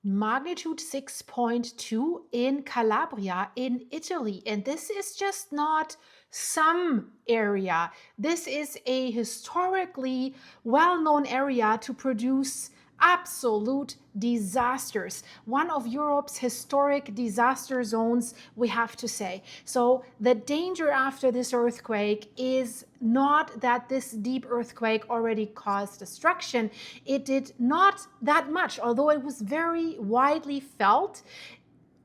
Magnitude 6.2 in Calabria in Italy. And this is just not some area. This is a historically well-known area to produce absolute disasters. One of Europe's historic disaster zones, we have to say. So the danger after this earthquake is not that this deep earthquake already caused destruction. It did not that much, although it was very widely felt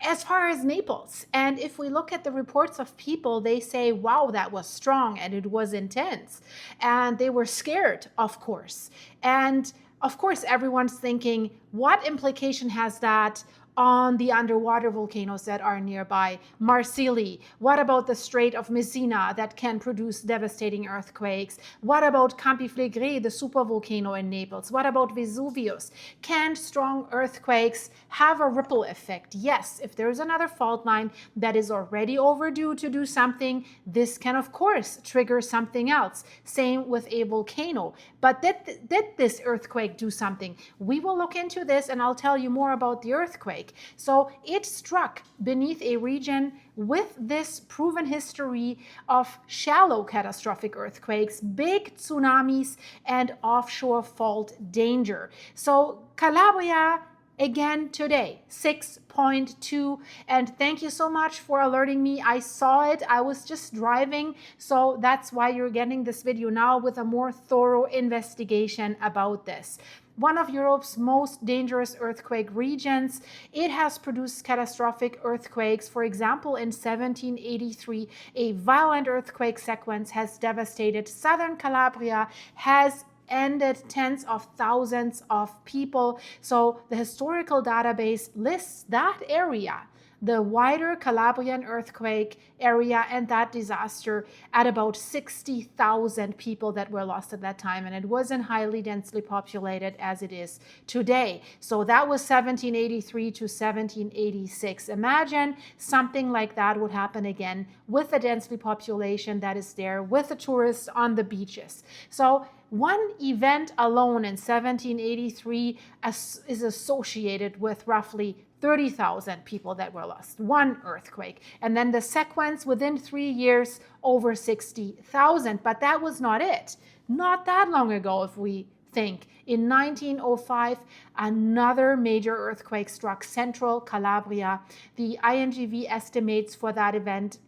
as far as Naples. And if we look at the reports of people, they say, wow, that was strong and it was intense. And they were scared, of course. And of course, everyone's thinking, what implication has that on the underwater volcanoes that are nearby? Marsili. What about the Strait of Messina that can produce devastating earthquakes? What about Campi Flegrei, the supervolcano in Naples? What about Vesuvius? Can strong earthquakes have a ripple effect? Yes, if there's another fault line that is already overdue to do something, this can of course trigger something else. Same with a volcano. But did this earthquake do something? We will look into this and I'll tell you more about the earthquake. So it struck beneath a region with this proven history of shallow catastrophic earthquakes, big tsunamis, and offshore fault danger. So Calabria, again today, 6.2. And thank you so much for alerting me. I saw it. I was just driving. So that's why you're getting this video now with a more thorough investigation about this. One of Europe's most dangerous earthquake regions. It has produced catastrophic earthquakes. For example, in 1783, a violent earthquake sequence has devastated southern Calabria, has ended tens of thousands of people. So the historical database lists that area, the wider Calabrian earthquake area and that disaster, at about 60,000 people that were lost at that time. And it wasn't highly densely populated as it is today. So that was 1783 to 1786. Imagine something like that would happen again with the densely population that is there, with the tourists on the beaches. So one event alone in 1783 is associated with roughly 30,000 people that were lost, one earthquake. And then the sequence within 3 years, over 60,000. But that was not it. Not that long ago, if we think. In 1905, another major earthquake struck central Calabria. The INGV estimates for that event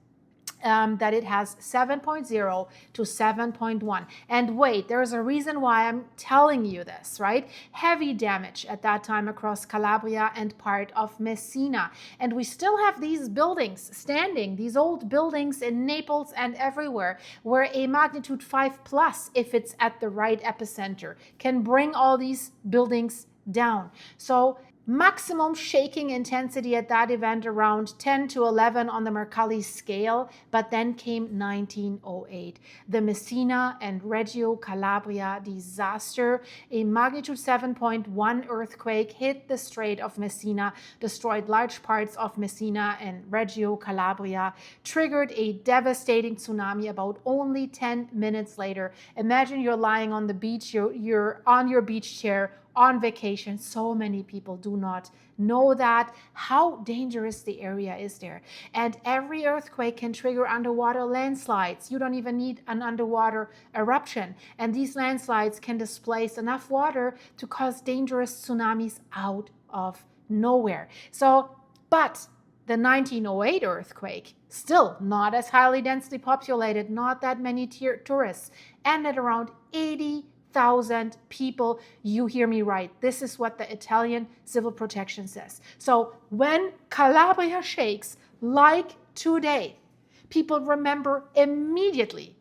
that it has 7.0 to 7.1. And wait, there's a reason why I'm telling you this, right? Heavy damage at that time across Calabria and part of Messina. And we still have these buildings standing, these old buildings in Naples and everywhere, where a magnitude 5 plus, if it's at the right epicenter, can bring all these buildings down. So maximum shaking intensity at that event around 10 to 11 on the Mercalli scale, but then came 1908. The Messina and Reggio Calabria disaster. A magnitude 7.1 earthquake hit the Strait of Messina, destroyed large parts of Messina and Reggio Calabria, triggered a devastating tsunami about only 10 minutes later. Imagine you're lying on the beach, you're on your beach chair, on vacation. So many people do not know that, how dangerous the area is there. And every earthquake can trigger underwater landslides. You don't even need an underwater eruption. And these landslides can displace enough water to cause dangerous tsunamis out of nowhere. So, but the 1908 earthquake, still not as highly densely populated, not that many tourists, and at around 80,000 people. You hear me right. This is what the Italian Civil Protection says. So when Calabria shakes, like today, people remember immediately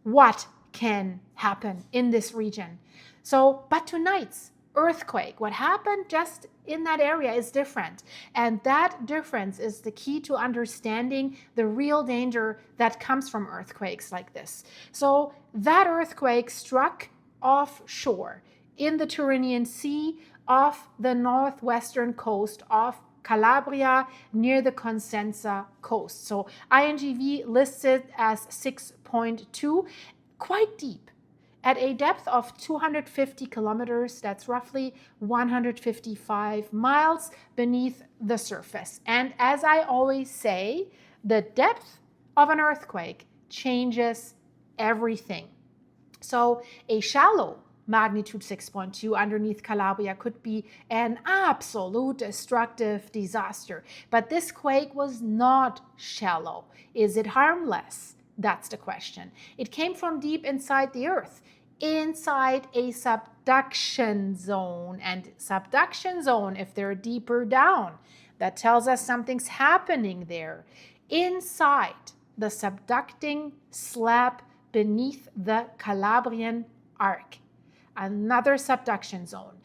what can happen in this region. So, but tonight's earthquake, what happened just in that area is different. And that difference is the key to understanding the real danger that comes from earthquakes like this. So that earthquake struck offshore in the Tyrrhenian Sea off the northwestern coast of Calabria near the Cosenza coast. So INGV lists it as 6.2, quite deep. at a depth of 250 kilometers, that's roughly 155 miles beneath the surface. And as I always say, the depth of an earthquake changes everything. So a shallow magnitude 6.2 underneath Calabria could be an absolute destructive disaster. But this quake was not shallow. Is it harmless? That's the question. It came from deep inside the earth, inside a subduction zone. And subduction zone, if they're deeper down, that tells us something's happening there. Inside the subducting slab beneath the Calabrian arc, another subduction zone.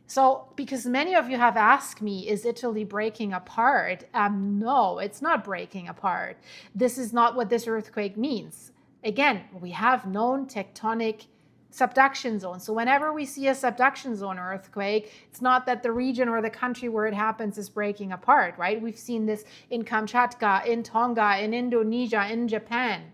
So, because many of you have asked me, is Italy breaking apart? No, it's not breaking apart. This is not what this earthquake means. Again, we have known tectonic subduction zones. So whenever we see a subduction zone earthquake, it's not that the region or the country where it happens is breaking apart, right? We've seen this in Kamchatka, in Tonga, in Indonesia, in Japan.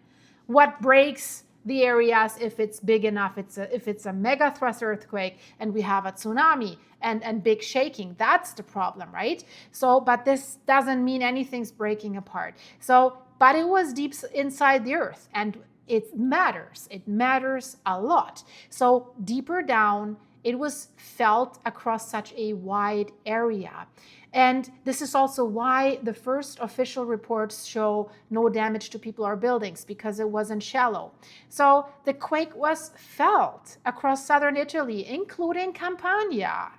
What breaks the areas if it's big enough, if it's a mega thrust earthquake and we have a tsunami and big shaking, that's the problem, right? So, but this doesn't mean anything's breaking apart. So, but it was deep inside the earth, and it matters a lot. So deeper down, it was felt across such a wide area. And this is also why the first official reports show no damage to people or buildings, because it wasn't shallow. So the quake was felt across southern Italy, including Campania,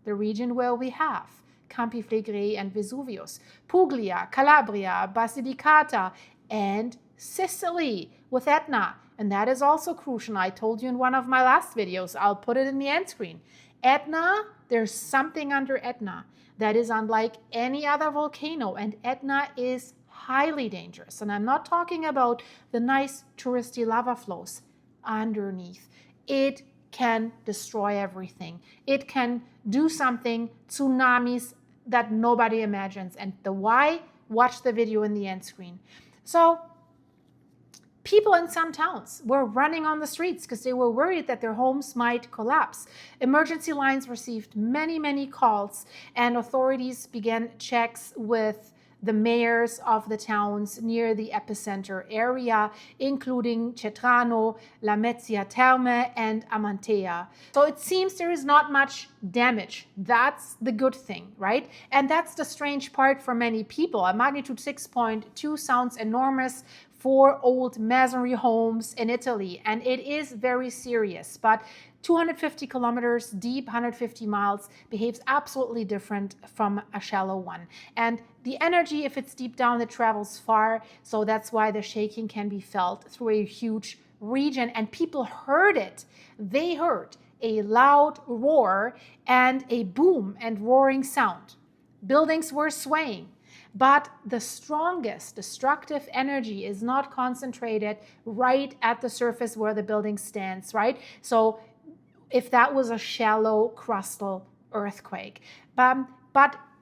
the region where we have Campi Flegrei and Vesuvius, Puglia, Calabria, Basilicata, and Sicily with Etna. And that is also crucial. I told you in one of my last videos. I'll put it in the end screen. Etna, there's something under Etna that is unlike any other volcano, and Etna is highly dangerous. And I'm not talking about the nice touristy lava flows underneath. It can destroy everything. It can do something, tsunamis that nobody imagines. And the why, watch the video in the end screen. So people in some towns were running on the streets because they were worried that their homes might collapse. Emergency lines received many, many calls, and authorities began checks with the mayors of the towns near the epicenter area, including Cetrano, Lamezia Terme, and Amantea. So it seems there is not much damage. That's the good thing, right? And that's the strange part for many people. A magnitude 6.2 sounds enormous for old masonry homes in Italy, and it is very serious. But 250 kilometers deep, 150 miles, behaves absolutely different from a shallow one. And the energy, if it's deep down, it travels far. So that's why the shaking can be felt through a huge region. And people heard it. They heard a loud roar and a boom and roaring sound. Buildings were swaying. But the strongest destructive energy is not concentrated right at the surface where the building stands, right? So if that was a shallow crustal earthquake. But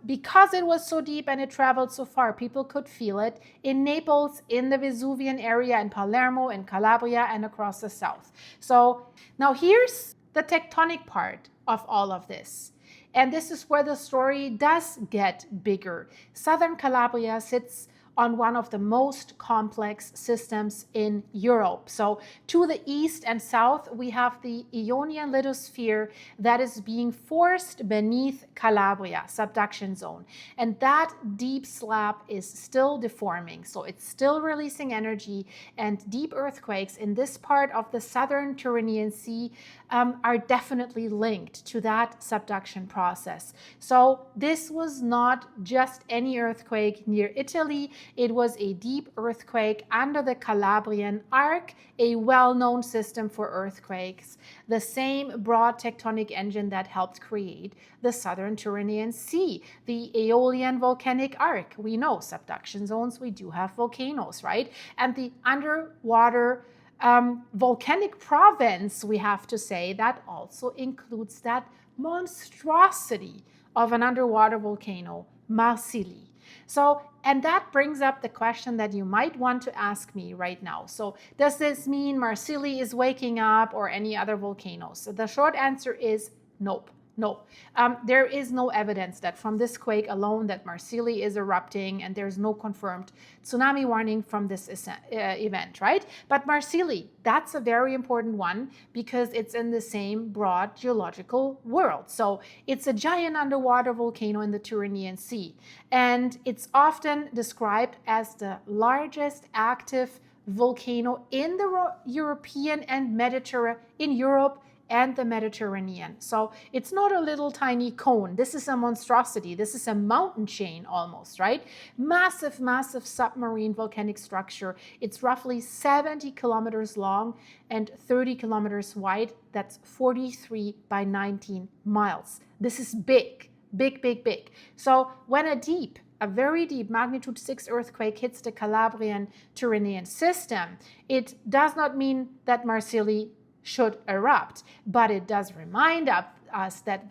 because it was so deep and it traveled so far, people could feel it in Naples, in the Vesuvian area, in Palermo, in Calabria, and across the south. So now here's the tectonic part of all of this. And this is where the story does get bigger. Southern Calabria sits on one of the most complex systems in Europe. So to the east and south, we have the Ionian lithosphere that is being forced beneath Calabria, subduction zone. And that deep slab is still deforming. So it's still releasing energy, and deep earthquakes in this part of the southern Tyrrhenian Sea are definitely linked to that subduction process. So this was not just any earthquake near Italy. It was a deep earthquake under the Calabrian arc, a well-known system for earthquakes, the same broad tectonic engine that helped create the southern Tyrrhenian Sea, the Aeolian volcanic arc. We know subduction zones, we do have volcanoes, right? And the underwater volcanic province, we have to say, that also includes that monstrosity of an underwater volcano, Marsili. So, and that brings up the question that you might want to ask me right now. So, does this mean Marsilli is waking up or any other volcanoes? So the short answer is nope. No, there is no evidence that from this quake alone that Marsilli is erupting, and there's no confirmed tsunami warning from this event, right? But Marsilli, that's a very important one because it's in the same broad geological world. So it's a giant underwater volcano in the Tyrrhenian Sea, and it's often described as the largest active volcano in the European and Mediterranean, in Europe and the Mediterranean. So it's not a little tiny cone. This is a monstrosity. This is a mountain chain almost, right? Massive, massive submarine volcanic structure. It's roughly 70 kilometers long and 30 kilometers wide. That's 43 by 19 miles. This is big, big, big, big. So when a very deep magnitude 6 earthquake hits the Calabrian Tyrrhenian system, it does not mean that Marsilli should erupt, but it does remind us that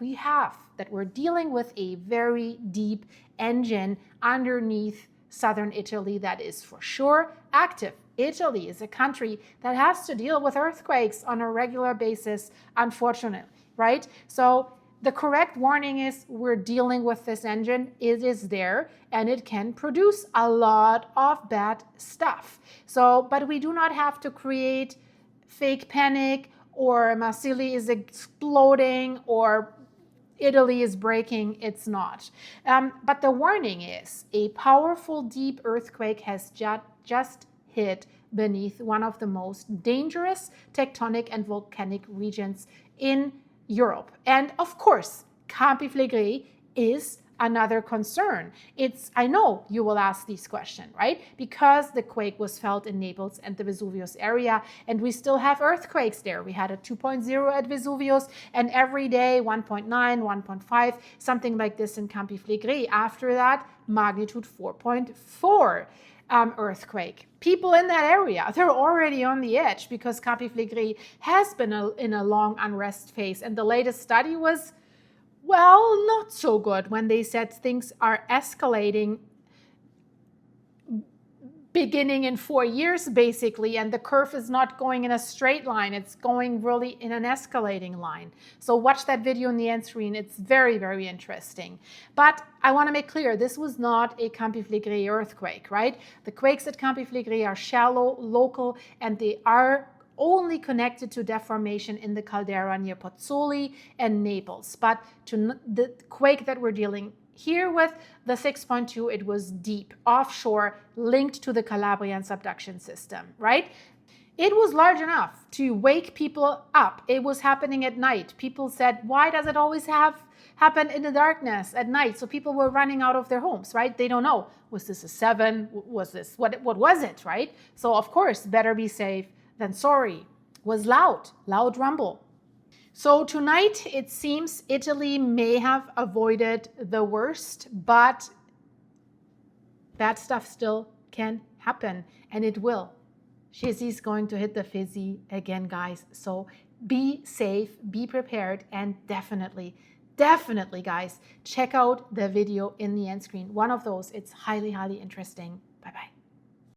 we're dealing with a very deep engine underneath southern Italy that is for sure active. Italy is a country that has to deal with earthquakes on a regular basis, unfortunately, right? So the correct warning is we're dealing with this engine. It is there and it can produce a lot of bad stuff. So, but we do not have to create fake panic or Marsilli is exploding or Italy is breaking. It's not. But the warning is a powerful deep earthquake has just hit beneath one of the most dangerous tectonic and volcanic regions in Europe. And of course, Campi Flegrei is another concern. I know you will ask these questions, right? Because the quake was felt in Naples and the Vesuvius area, and we still have earthquakes there. We had a 2.0 at Vesuvius, and every day 1.9, 1.5, something like this in Campi Flegrei. After that, magnitude 4.4 earthquake. People in that area, they're already on the edge because Campi Flegrei has been in a long unrest phase, and the latest study was, well, not so good when they said things are escalating beginning in 4 years, basically, and the curve is not going in a straight line. It's going really in an escalating line. So watch that video in the end screen. It's very, very interesting. But I want to make clear, this was not a Campi Flegrei earthquake, right? The quakes at Campi Flegrei are shallow, local, and they are only connected to deformation in the caldera near Pozzuoli and Naples. But to the quake that we're dealing here with, the 6.2, it was deep, offshore, linked to the Calabrian subduction system, right? It was large enough to wake people up. It was happening at night. People said, why does it always happen in the darkness at night? So people were running out of their homes, right? They don't know. Was this a 7? Was this, what was it, right? So of course, better be safe than sorry. Was loud rumble. So tonight, it seems Italy may have avoided the worst, but bad stuff still can happen, and it will. Shizzy's going to hit the fizzy again, guys. So be safe, be prepared, and definitely, guys, check out the video in the end screen. One of those, it's highly, highly interesting.